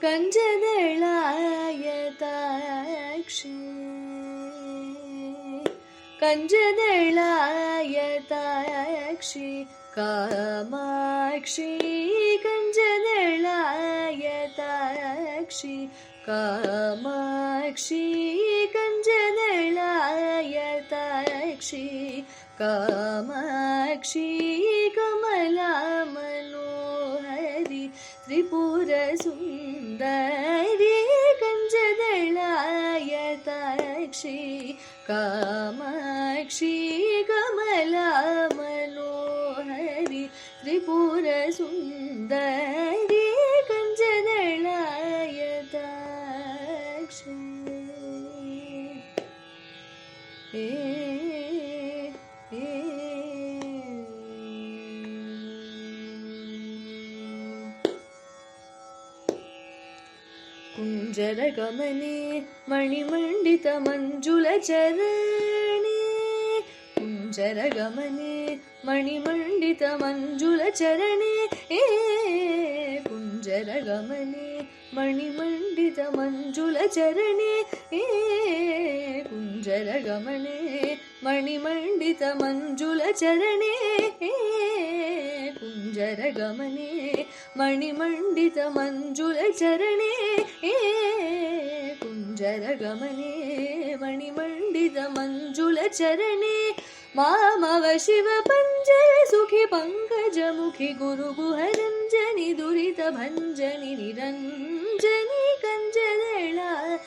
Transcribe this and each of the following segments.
कञ्जदलायताक्षी कञ्जदलायताक्षी कामाक्षी कञ्जदलायताक्षी कामाक्षी कञ्जदलायताक्षी कामाक्षी कमला मनोहरी त्रिपुरसुन्दरी कञ्जदलायताक्षी कामाक्षी कमला मनोहरी त्रिपुरसुन्दरी कञ्जदलायताक्षी कुञ्जरगमने मणिमण्डितमञ्जुलचरणे कुञ्जरगमने मणिमण्डितमञ्जुलचरणे कुञ्जरगमने मणिमण्डितमञ्जुलचरणे कुञ्जरगमने मणिमण्डितमञ्जुलचरणे कुञ्जरगमने मणिमण्डितमञ्जुलचरणे कुञ्जरगमने मणिमण्डितमञ्जुलचरणे मामव शिव पञ्जरसुखि पङ्कजमुखि गुरुगुहरञ्जनि दुरितभञ्जनि निरञ्जनि कञ्जदलायताक्षी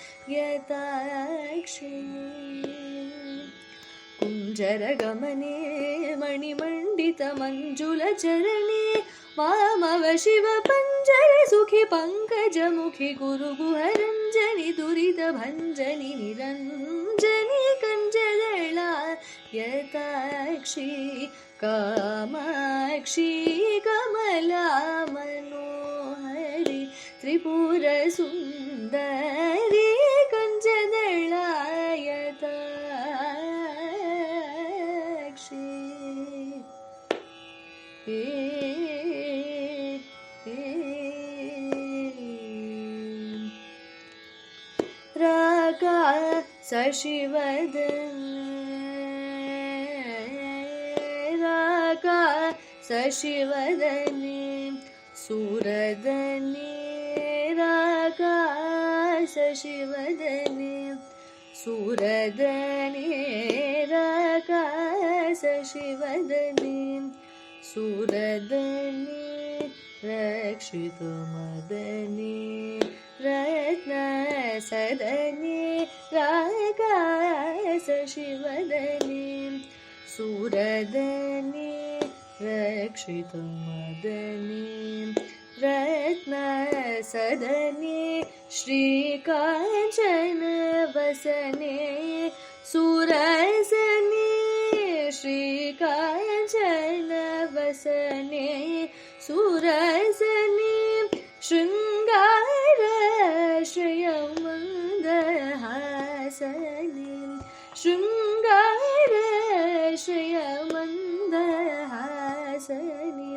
कुञ्जरगमने मणिमण्डितमञ्जुलचरणे मामव शिव पञ्जरसुखि पङ्कजमुखि गुरुगुहरञ्जनि दुरितभञ्जनि निरञ्जनि कञ्जदलायताक्षी कामाक्षी कमला मनोहरी त्रिपुरसुन्दरी कञ्जदलायताक्षी रागा शशिवदने सूरदने रागा शशिवदने सूरदने रागा शशिवदने सूरदने रक्षितमदने रत्नसदने रागा शशिवदने सूरदने रक्षितमदने रत्नसदने श्रीकाञ्चनवसने सुरसने श्रीकाञ्चनवसने सुरसने शृङ्गारश्रयमन्दहासने शृङ्गारश्रयमन्दहासने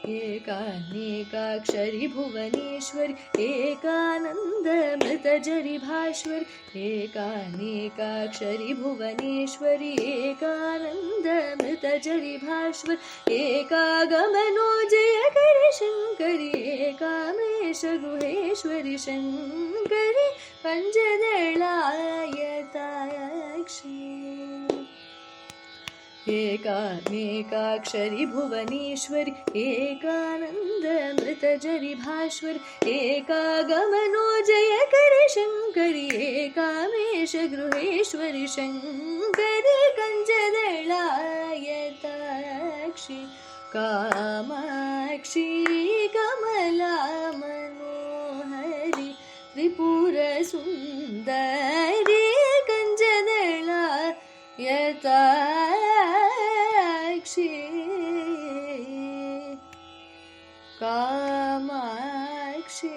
एकानेकाक्षरि भुवनेश्वरि एकानन्दमृतजरि भास्वरि एकानेकाक्षरि भुवनेश्वरि एकानन्दमृतजरि भास्वरि एकागमनोजयकरि शङ्करि एकामेश गृहेश्वरि शङ्करि कञ्जदलायताक्षी एकानेकाक्षरि भुवनेश्वरि एकानन्दमृतजरि भास्वरि एकागमनोजयकरि शङ्करि एकामेश गृहेश्वरि शङ्करि कञ्जदलायताक्षी कामाक्षी कमला मनोहरि त्रिपुरसुन्दरी कञ्जदलायताक्षी कामाक्षी